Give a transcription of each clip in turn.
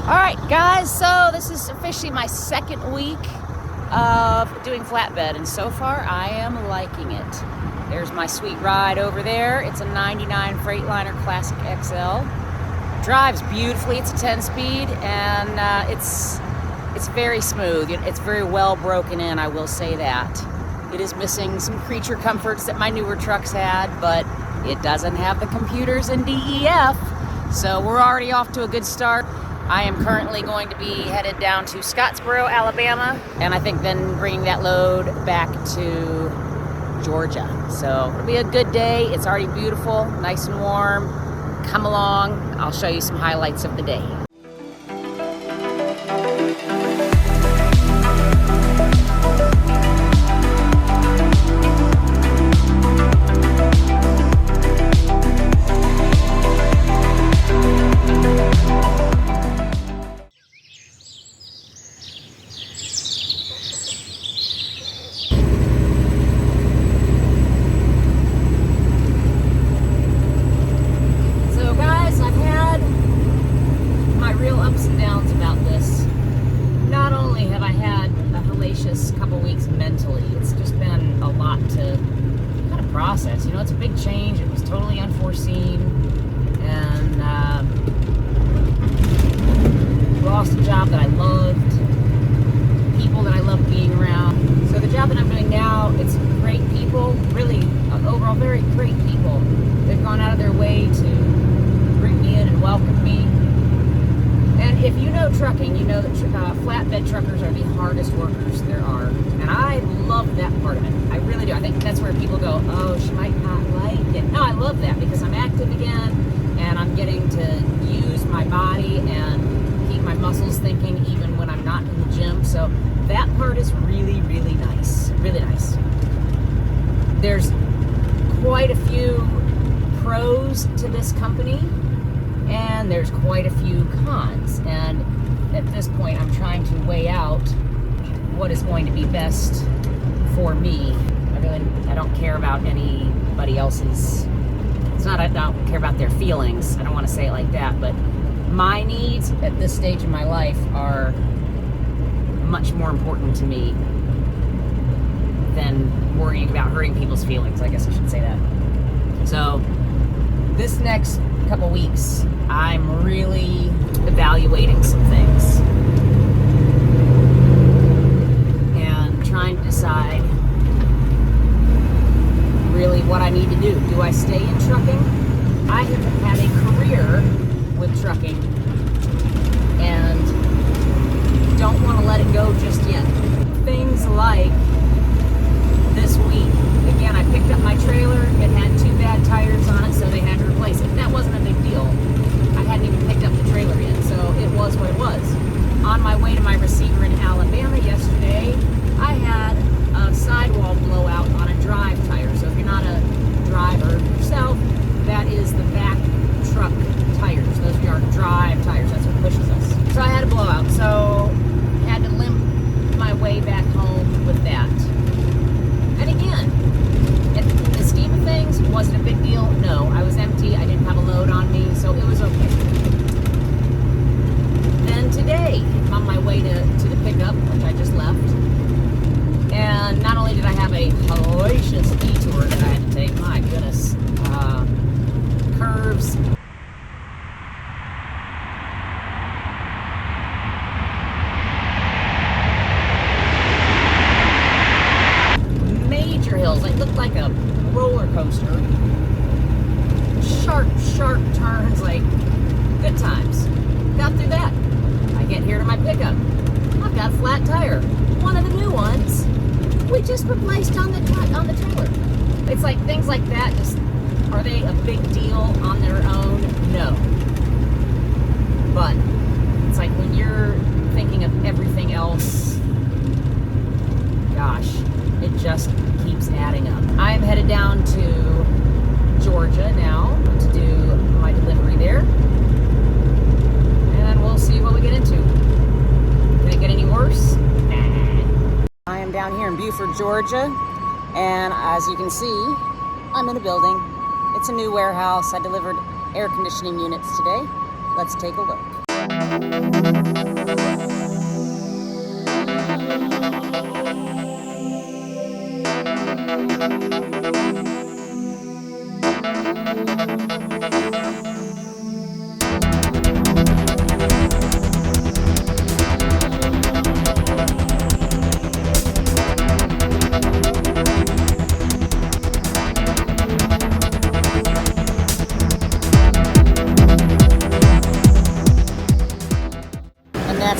Alright guys, so this is officially my second week of doing flatbed, and so far I am liking it. There's my sweet ride over there. It's a 99 Freightliner Classic XL. Drives beautifully. It's a 10-speed, and it's very smooth. It's very well broken in, I will say that. It is missing some creature comforts that my newer trucks had, but it doesn't have the computers and DEF, so we're already off to a good start. I am currently going to be headed down to Scottsboro, Alabama, and I think then bringing that load back to Georgia. So it'll be a good day. It's already beautiful, nice and warm. Come along, I'll show you some highlights of the day. Couple weeks mentally. It's just been a lot to kind of process. You know, it's a big change. It was totally unforeseen, and lost a job that I loved, people that I loved being around. So the job that I'm doing now, it's great people, really overall very great people. They've gone out of their way to bring me in and welcome me. And if you know trucking, you know that flatbed truckers are the hardest workers there are. And I love that part of it. I really do. I think that's where people go, oh, she might not like it. No, I love that because I'm active again and I'm getting to use my body and keep my muscles thinking even when I'm not in the gym. So that part is really, really nice. Really nice. There's quite a few pros to this company, and there's quite a few cons, and at this point I'm trying to weigh out what is going to be best for me. I don't care about anybody else's, it's not I don't care about their feelings, I don't want to say it like that, but my needs at this stage in my life are much more important to me than worrying about hurting people's feelings, I guess I should say that. So this next couple weeks, I'm really evaluating some things and trying to decide really what I need to do. Do I stay in trucking? I have had a career with trucking and don't want to let it go just yet. Things like this week, again, I picked up my trailer. It had 2 bad tires on it, so they had to replace it. That wasn't a big deal. I hadn't even picked up the trailer yet, so it was what it was. On my way to my receiver in Alabama yesterday, I had a sidewall blowout on a drive tire. So if you're not a driver yourself, that is the back truck tires. Those are our drive tires. That's what pushes us. So I had a blowout, so I had to limp my way back home with that. And again, in the scheme of things, was it a big deal? No. I was empty. I didn't have a load on me, so it was okay. Then today, I'm on my way to the pickup, which I just left. And not only did I have a hellacious detour that I had to take, my goodness, curves. Major hills. It looked like a roller coaster. Sharp turns, like good times. Got through that. I get here to my pickup. I've got a flat tire. One of the new ones we just replaced on the trailer. It's like things like that. Just, are they a big deal on their own? No. But it's like when you're thinking of everything else, gosh, it just keeps adding up. I am headed down to Georgia now to do my delivery there. And then we'll see what we get into. Can it get any worse? Nah. I am down here in Beaufort, Georgia. And as you can see, I'm in a building. It's a new warehouse. I delivered air conditioning units today. Let's take a look.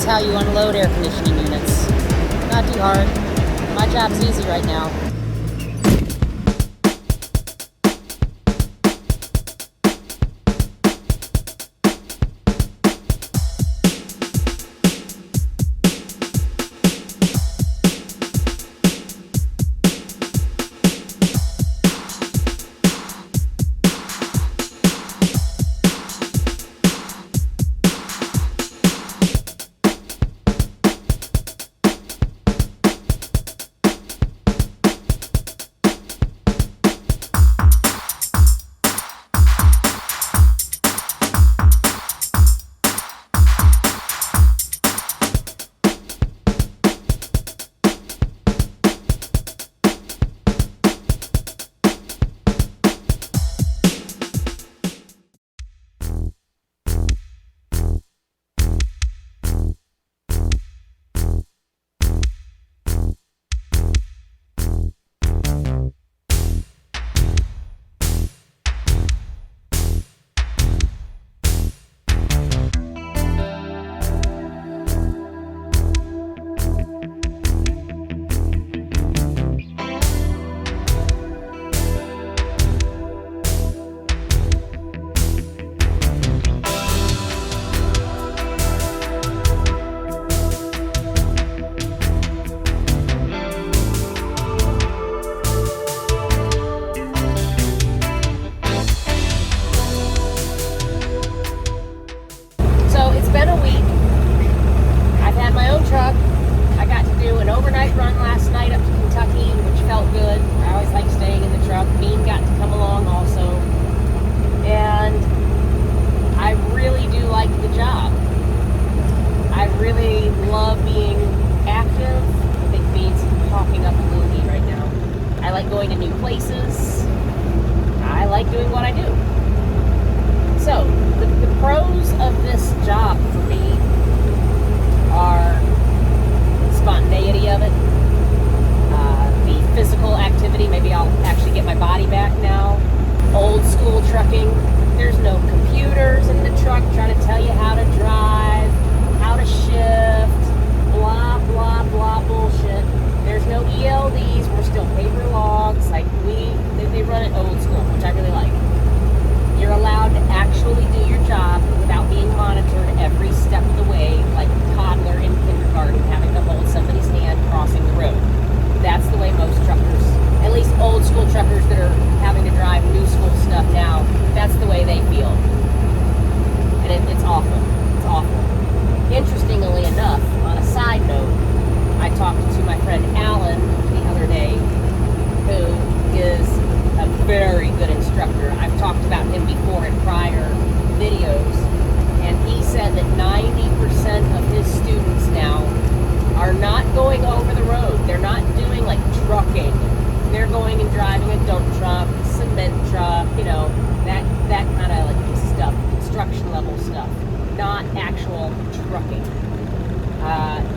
That's how you unload air conditioning units. Not too hard. My job's easy right now.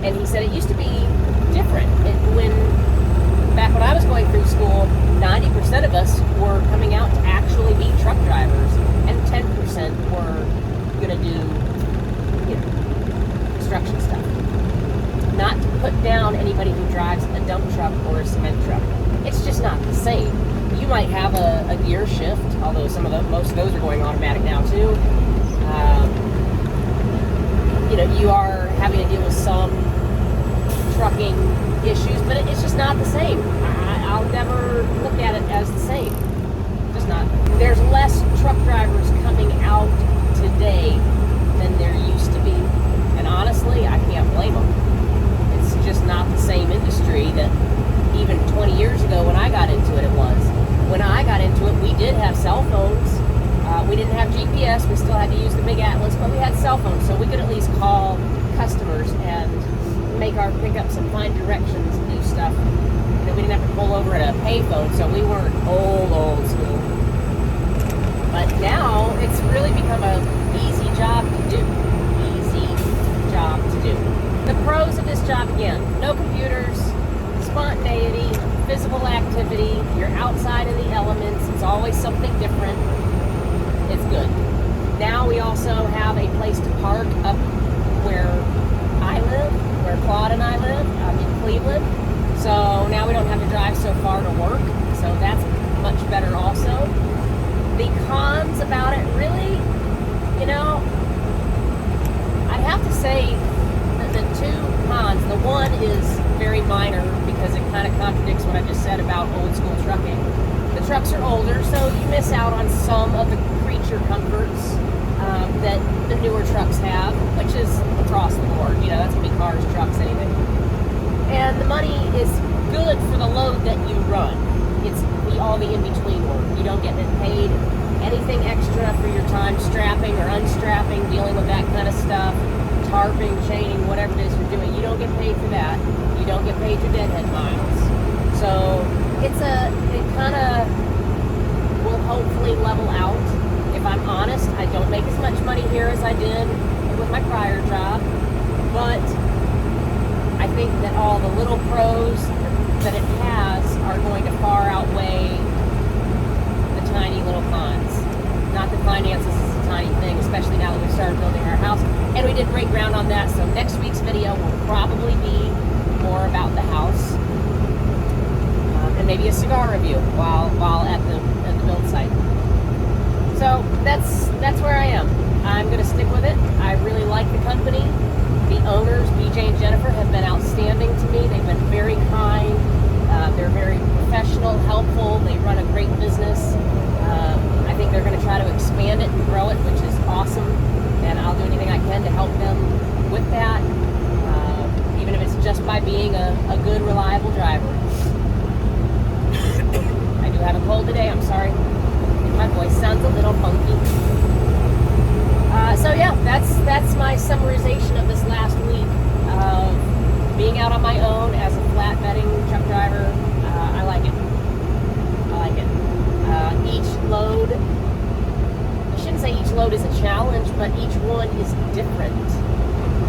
And he said it used to be different. Back when I was going through school, 90% of us were coming out to actually be truck drivers, and 10% were going to do, construction stuff. Not to put down anybody who drives a dump truck or a cement truck. It's just not the same. You might have a gear shift, although most of those are going automatic now too. You are having to deal with some trucking issues, but it's just not the same. I'll never look at it as the same. Just not. There's less truck drivers coming out today than there used to be. And honestly, I can't blame them. It's just not the same industry that even 20 years ago when I got into it, it was. When I got into it, we did have cell phones. We didn't have GPS. We still had to use the big atlas, but we had cell phones, so we could at least call customers and make our pickups and find directions and do stuff. You know, we didn't have to pull over at a payphone, so we weren't old school. But now it's really become an easy job to do. Easy job to do. The pros of this job, again, no computers, spontaneity, physical activity, you're outside in the elements, it's always something different. It's good. Now we also have a place to park up where I live, where Claude and I live, in Cleveland. So now we don't have to drive so far to work, so that's much better also. The cons about it, really, you know, I'd have to say that the two cons, the one is very minor because it kind of contradicts what I just said about old school trucking. The trucks are older, so you miss out on some of the creature comforts that the newer trucks have, which is across the board. You know, that's going to be cars, trucks, anything. And the money is good for the load that you run. It's all the in-between work. You don't get paid anything extra for your time strapping or unstrapping, dealing with that kind of stuff, tarping, chaining, whatever it is you're doing. You don't get paid for that. You don't get paid your deadhead miles. So it kind of will hopefully level out. If I'm honest, I don't make as much money here as I did with my prior job, but I think that all the little pros that it has are going to far outweigh the tiny little cons. Not that finances is a tiny thing, especially now that we've started building our house. And we did break ground on that, so next week's video will probably be more about the house. And maybe a cigar review while at the build site. So that's where I am. I'm going to stick with it. I really like the company. The owners, BJ and Jennifer, have been outstanding to me. They've been very kind. They're very professional, helpful. They run a great business. I think they're going to try to expand it and grow it, which is awesome. And I'll do anything I can to help them with that, even if it's just by being a good, reliable driver. I do have a cold today. I'm sorry. My voice sounds a little funky. So yeah, that's my summarization of this last week of being out on my own as a flatbedding truck driver. I like it. I like it. Each load, I shouldn't say each load is a challenge, but each one is different.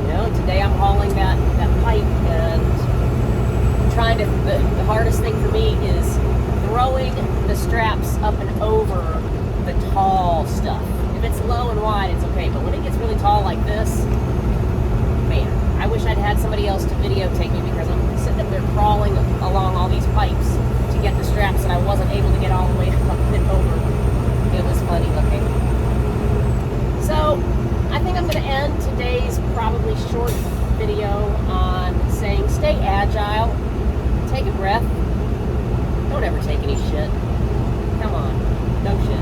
You know, today I'm hauling that pipe and trying to, the hardest thing for me is throwing the straps up and over the tall stuff. If it's low and wide, it's okay, but when it gets really tall like this, man, I wish I'd had somebody else to videotape me because I'm sitting up there crawling along all these pipes to get the straps and I wasn't able to get all the way up and over. It was funny looking. So, I think I'm going to end today's probably short video on saying stay agile, take a breath, don't ever take any shit. Come on, no shit.